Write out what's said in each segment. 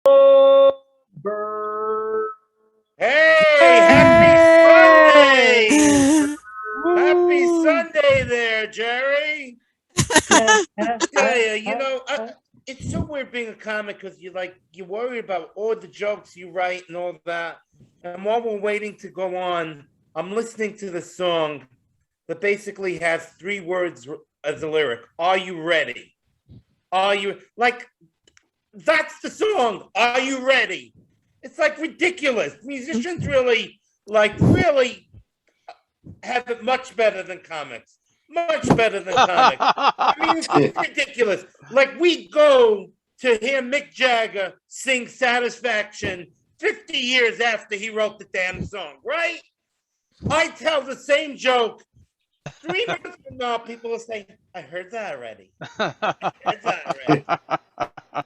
Goldberg. Hey, Hey! Sunday! Happy Woo! Sunday there, Jerry. Ha, I ha, tell ha, you, ha, ha. it's so weird being a comic because you worry about all the jokes you write and all that. And while we're waiting to go on, I'm listening to the song that basically has three words as a lyric. Are you ready? Are you like that's the song? Are you ready? It's like ridiculous. Musicians really have it much better than comics. Much better than comics. I mean, it's just ridiculous. Like we go to hear Mick Jagger sing Satisfaction 50 years after he wrote the damn song, right? I tell the same joke 3 months from now, people will say, I heard that already. I heard that already.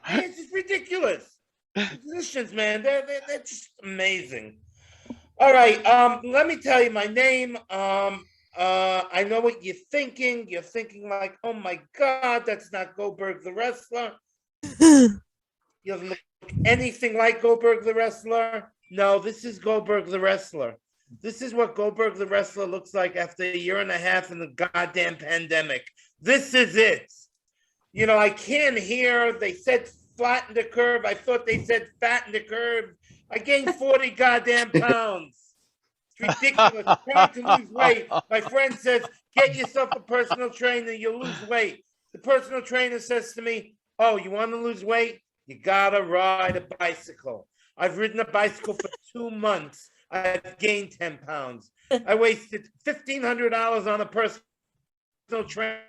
It's just ridiculous. Musicians, man, they're just amazing. All right. Let me tell you my name. I know what you're thinking. You're thinking like, oh my God, that's not Goldberg the wrestler. He doesn't look anything like Goldberg the wrestler. No, this is Goldberg the wrestler. This is what Goldberg the wrestler looks like after a year and a half in the goddamn pandemic. This is it. I can't hear. They said flatten the curve. I thought they said fatten the curve. I gained 40 goddamn pounds. It's ridiculous. I'm trying to lose weight. My friend says, get yourself a personal trainer, you'll lose weight. The personal trainer says to me, oh, you want to lose weight? You gotta ride a bicycle. I've ridden a bicycle for 2 months. I've gained 10 pounds. I wasted $1,500 on a personal trainer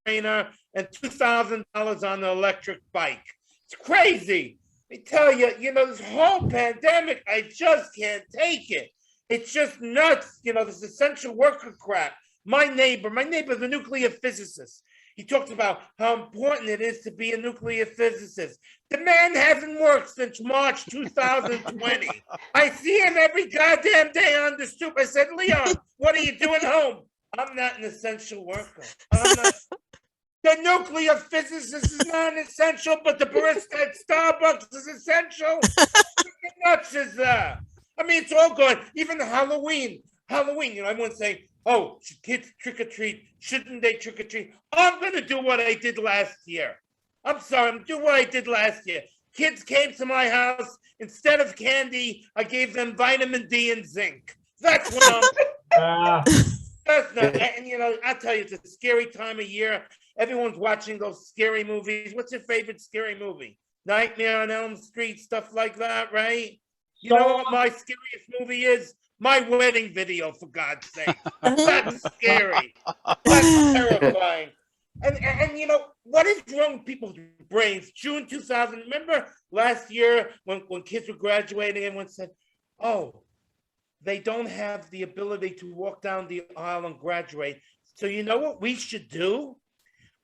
and $2,000 on the electric bike. It's crazy. I tell you, this whole pandemic, I just can't take it. It's just nuts, this essential worker crap. My neighbor's a nuclear physicist. He talks about how important it is to be a nuclear physicist. The man hasn't worked since March 2020. I see him every goddamn day on the stoop. I said, Leon, what are you doing home? I'm not an essential worker. I'm not. The nuclear physicist is not essential, but the barista at Starbucks is essential. What nuts is that? I mean, it's all gone. Even Halloween. Everyone's saying, oh, should kids trick or treat? Shouldn't they trick or treat? I'm going to do what I did last year. I'm sorry, I'm doing what I did last year. Kids came to my house. Instead of candy, I gave them vitamin D and zinc. That's what I'm. That's not. And, I tell you, it's a scary time of year. Everyone's watching those scary movies. What's your favorite scary movie? Nightmare on Elm Street, stuff like that, right? You know what my scariest movie is? My wedding video, for God's sake. That's scary. That's terrifying. And what is wrong with people's brains? June 2000, remember last year when kids were graduating, everyone said, oh, they don't have the ability to walk down the aisle and graduate. So you know what we should do?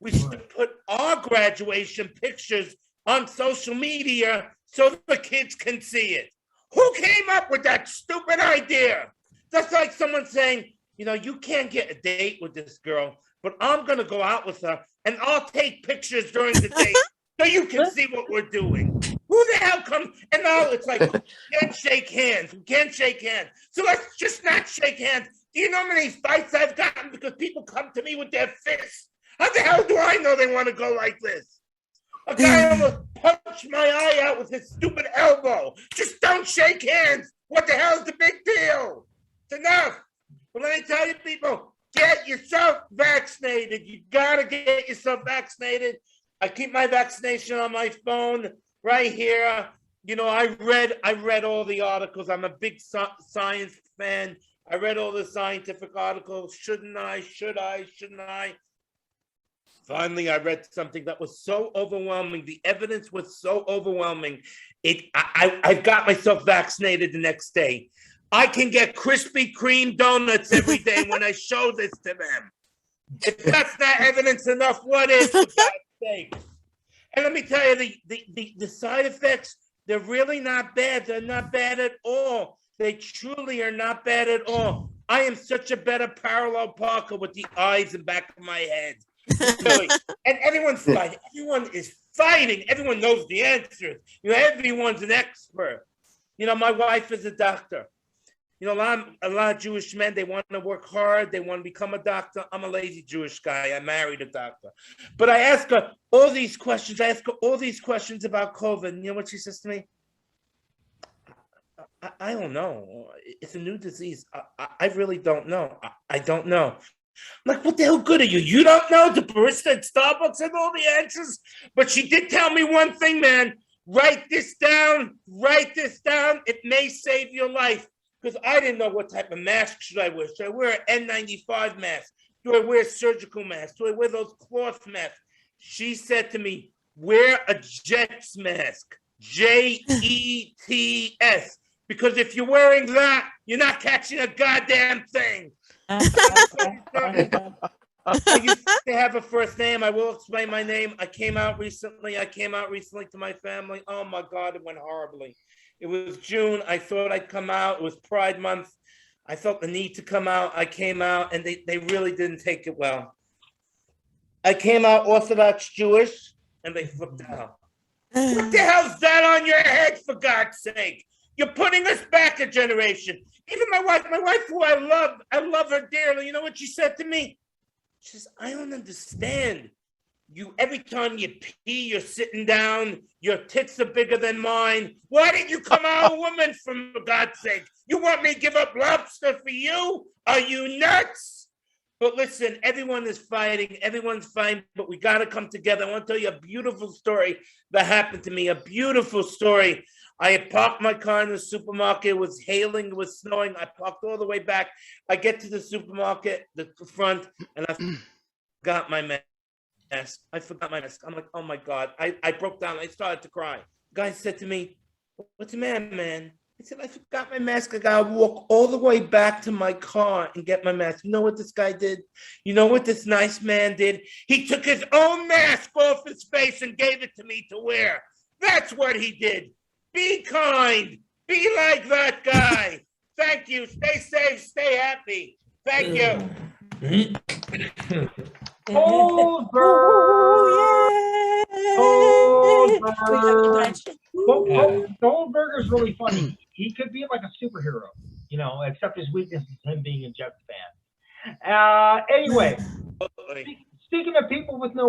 We should put our graduation pictures on social media so the kids can see it. Who came up with that stupid idea? That's like someone saying, you can't get a date with this girl, but I'm going to go out with her and I'll take pictures during the date so you can see what we're doing. Who the hell comes? And now it's like, we can't shake hands. We can't shake hands. So let's just not shake hands. Do you know how many fights I've gotten because people come to me with their fists? How the hell do I know they want to go like this? A guy almost punched my eye out with his stupid elbow. Just don't shake hands. What the hell's the big deal? It's enough. But let me tell you, people, get yourself vaccinated. You gotta get yourself vaccinated. I keep my vaccination on my phone right here. I read all the articles. I'm a big science fan. I read all the scientific articles. Shouldn't I? Should I? Shouldn't I? Finally, I read something that was so overwhelming. The evidence was so overwhelming. I got myself vaccinated the next day. I can get Krispy Kreme donuts every day when I show this to them. If that's not evidence enough, what is, for God's sake? And let me tell you, the side effects, they're really not bad. They're not bad at all. They truly are not bad at all. I am such a better parallel parker with the eyes and back of my head. Really. And everyone is fighting. Everyone knows the answers. Everyone's an expert. My wife is a doctor. A lot of Jewish men, they want to work hard. They want to become a doctor. I'm a lazy Jewish guy. I married a doctor. But I ask her all these questions. I ask her all these questions about COVID. And you know what she says to me? I don't know. It's a new disease. I really don't know. I don't know. I'm like, what the hell good are you? You don't know? The barista at Starbucks had all the answers. But she did tell me one thing, man. Write this down. Write this down. It may save your life. Because I didn't know what type of mask should I wear. Should I wear an N95 mask? Do I wear a surgical mask? Do I wear those cloth masks? She said to me, wear a Jets mask. Jets. Because if you're wearing that, you're not catching a goddamn thing. I used to have a first name. I will explain my name. I came out recently to my family. Oh my God, it went horribly. It was June. I thought I'd come out. It was Pride Month. I felt the need to come out. I came out, and they really didn't take it well. I came out Orthodox Jewish, and they flipped out. What the hell's that on your head, for God's sake? You're putting us back a generation. Even my wife who I love her dearly. You know what she said to me? She says, I don't understand. Every time you pee, you're sitting down. Your tits are bigger than mine. Why didn't you come out a woman, for God's sake? You want me to give up lobster for you? Are you nuts? But listen, everyone is fighting. Everyone's fighting, but we got to come together. I want to tell you a beautiful story that happened to me, a beautiful story. I had parked my car in the supermarket. It was hailing. It was snowing. I parked all the way back. I get to the supermarket, the front, and I got my mask. I forgot my mask. I'm like, oh my God. I broke down. I started to cry. The guy said to me, what's the matter, man? I said, I forgot my mask. I got to walk all the way back to my car and get my mask. You know what this guy did? You know what this nice man did? He took his own mask off his face and gave it to me to wear. That's what he did. Be kind. Be like that guy. Thank you. Stay safe. Stay happy. Thank you. Goldberg is really funny. He could be like a superhero, except his weakness is him being a Jets fan. Anyway, speaking of people with no